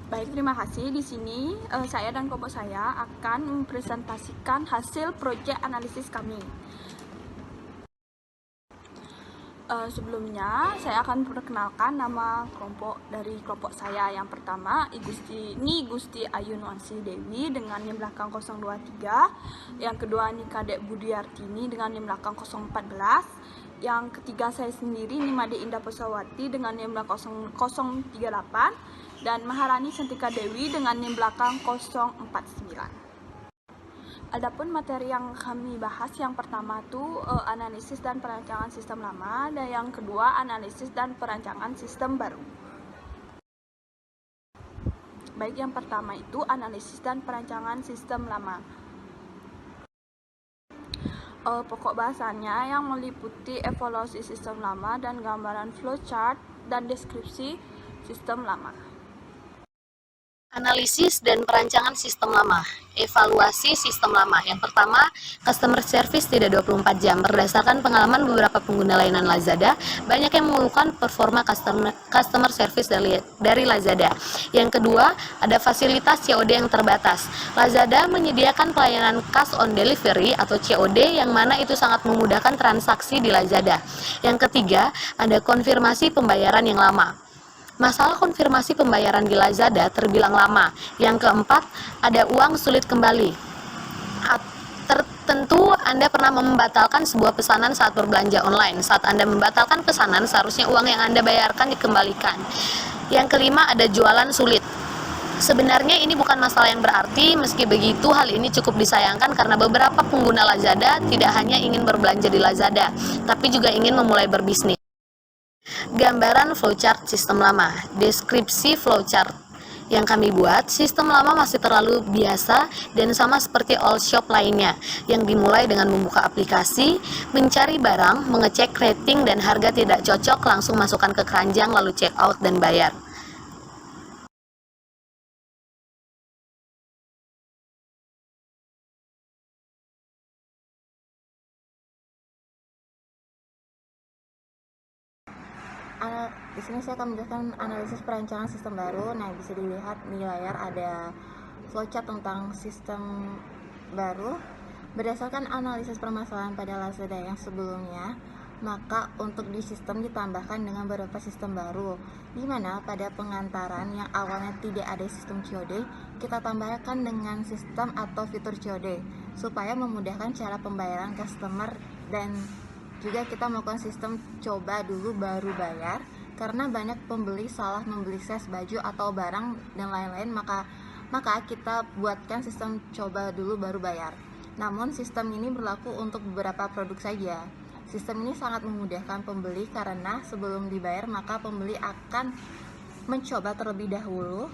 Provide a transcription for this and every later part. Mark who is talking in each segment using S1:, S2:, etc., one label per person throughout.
S1: Baik, terima kasih. Di sini saya dan kelompok saya akan mempresentasikan hasil proyek analisis kami. Sebelumnya, saya akan perkenalkan nama dari kelompok saya. Yang pertama, Gusti Ayu Nuansi Dewi dengan NIM belakang 023. Yang kedua, Nika Dek Budiartini dengan NIM belakang 014. Yang ketiga, saya sendiri Nimade Indah Pesawati dengan NIM belakang 038. Dan Maharani Santika Dewi dengan NIM belakang 049. Adapun materi yang kami bahas, yang pertama tuh analisis dan perancangan sistem lama, dan yang kedua analisis dan perancangan sistem baru. Baik, yang pertama itu analisis dan perancangan sistem lama. Pokok bahasannya yang meliputi evaluasi sistem lama dan gambaran flowchart dan deskripsi sistem lama.
S2: Analisis dan perancangan sistem lama. Evaluasi sistem lama. Yang pertama, customer service tidak 24 jam. Berdasarkan pengalaman beberapa pengguna layanan Lazada, banyak yang mengeluhkan performa customer service dari Lazada. Yang kedua, ada fasilitas COD yang terbatas. Lazada menyediakan pelayanan cash on delivery atau COD yang mana itu sangat memudahkan transaksi di Lazada. Yang ketiga, ada konfirmasi pembayaran yang lama. Masalah konfirmasi pembayaran di Lazada terbilang lama. Yang keempat, ada uang sulit kembali. Tertentu Anda pernah membatalkan sebuah pesanan saat berbelanja online. Saat Anda membatalkan pesanan, seharusnya uang yang Anda bayarkan dikembalikan. Yang kelima, ada jualan sulit. Sebenarnya ini bukan masalah yang berarti, meski begitu hal ini cukup disayangkan karena beberapa pengguna Lazada tidak hanya ingin berbelanja di Lazada, tapi juga ingin memulai berbisnis. Gambaran flowchart sistem lama. Deskripsi flowchart yang kami buat, sistem lama masih terlalu biasa dan sama seperti all shop lainnya, yang dimulai dengan membuka aplikasi, mencari barang, mengecek rating dan harga tidak cocok, langsung masukkan ke keranjang lalu check out dan bayar.
S3: Di sini saya akan menjelaskan analisis perancangan sistem baru. Nah, bisa dilihat di layar ada flowchart tentang sistem baru. Berdasarkan analisis permasalahan pada Lazada yang sebelumnya, maka untuk di sistem ditambahkan dengan beberapa sistem baru, di mana pada pengantaran yang awalnya tidak ada sistem COD, kita tambahkan dengan sistem atau fitur COD supaya memudahkan cara pembayaran customer, dan juga kita melakukan sistem coba dulu baru bayar karena banyak pembeli salah membeli size baju atau barang dan lain-lain, maka kita buatkan sistem coba dulu baru bayar. Namun sistem ini berlaku untuk beberapa produk saja. Sistem ini sangat memudahkan pembeli karena sebelum dibayar maka pembeli akan mencoba terlebih dahulu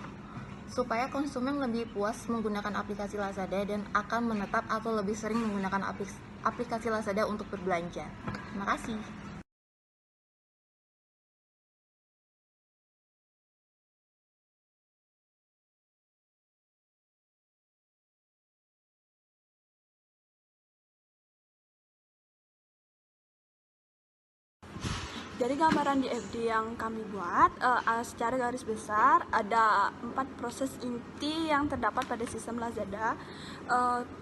S3: supaya konsumen lebih puas menggunakan aplikasi Lazada dan akan menetap atau lebih sering menggunakan aplikasi Lazada untuk berbelanja. Terima kasih.
S1: Dari gambaran di FD yang kami buat, secara garis besar ada 4 proses inti yang terdapat pada sistem Lazada.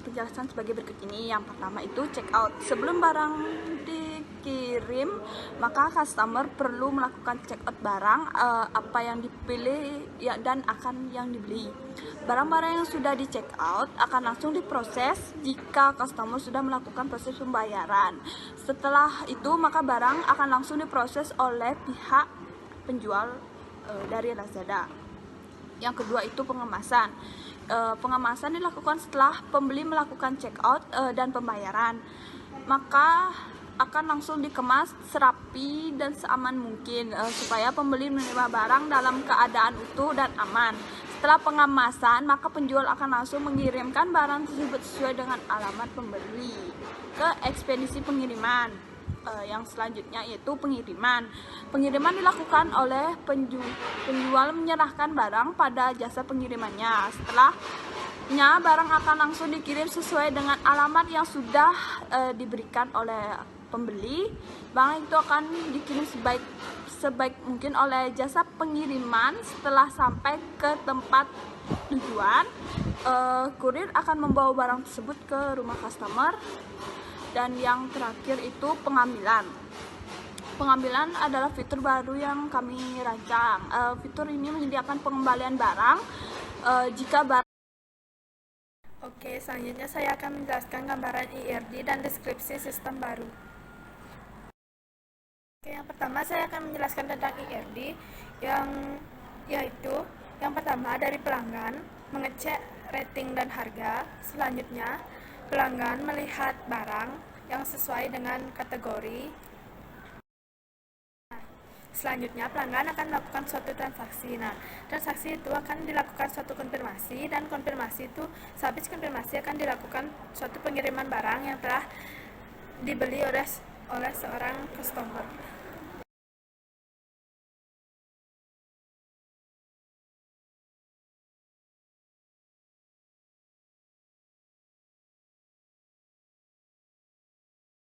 S1: Penjelasan sebagai berikut ini. Yang pertama itu check out. Sebelum barang dikirim, maka customer perlu melakukan check out barang, apa yang dipilih dan akan yang dibeli. Barang-barang yang sudah di check out akan langsung diproses jika customer sudah melakukan proses pembayaran. Setelah itu maka barang akan langsung diproses oleh pihak penjual dari Lazada. Yang kedua itu pengemasan. Pengemasan dilakukan setelah pembeli melakukan check out dan pembayaran. Maka akan langsung dikemas serapi dan seaman mungkin supaya pembeli menerima barang dalam keadaan utuh dan aman. Setelah pengemasan, maka penjual akan langsung mengirimkan barang tersebut sesuai dengan alamat pembeli ke ekspedisi pengiriman. Yang selanjutnya yaitu pengiriman. Pengiriman dilakukan oleh penjual menyerahkan barang pada jasa pengirimannya. Setelahnya barang akan langsung dikirim sesuai dengan alamat yang sudah diberikan oleh pembeli. Barang itu akan dikirim sebaik mungkin oleh jasa pengiriman. Setelah sampai ke tempat tujuan, kurir akan membawa barang tersebut ke rumah customer. Dan yang terakhir itu pengambilan. Pengambilan adalah fitur baru yang kami rancang. Fitur ini menyediakan pengembalian barang jika barang.
S4: Oke, selanjutnya saya akan menjelaskan gambaran IRD dan deskripsi sistem baru. Oke, yang pertama saya akan menjelaskan tentang IRD, yaitu yang pertama dari pelanggan mengecek rating dan harga. Selanjutnya pelanggan melihat barang yang sesuai dengan kategori. Selanjutnya pelanggan akan melakukan suatu transaksi. Nah, transaksi itu akan dilakukan suatu konfirmasi, dan konfirmasi itu, sehabis konfirmasi akan dilakukan suatu pengiriman barang yang telah dibeli oleh seorang customer.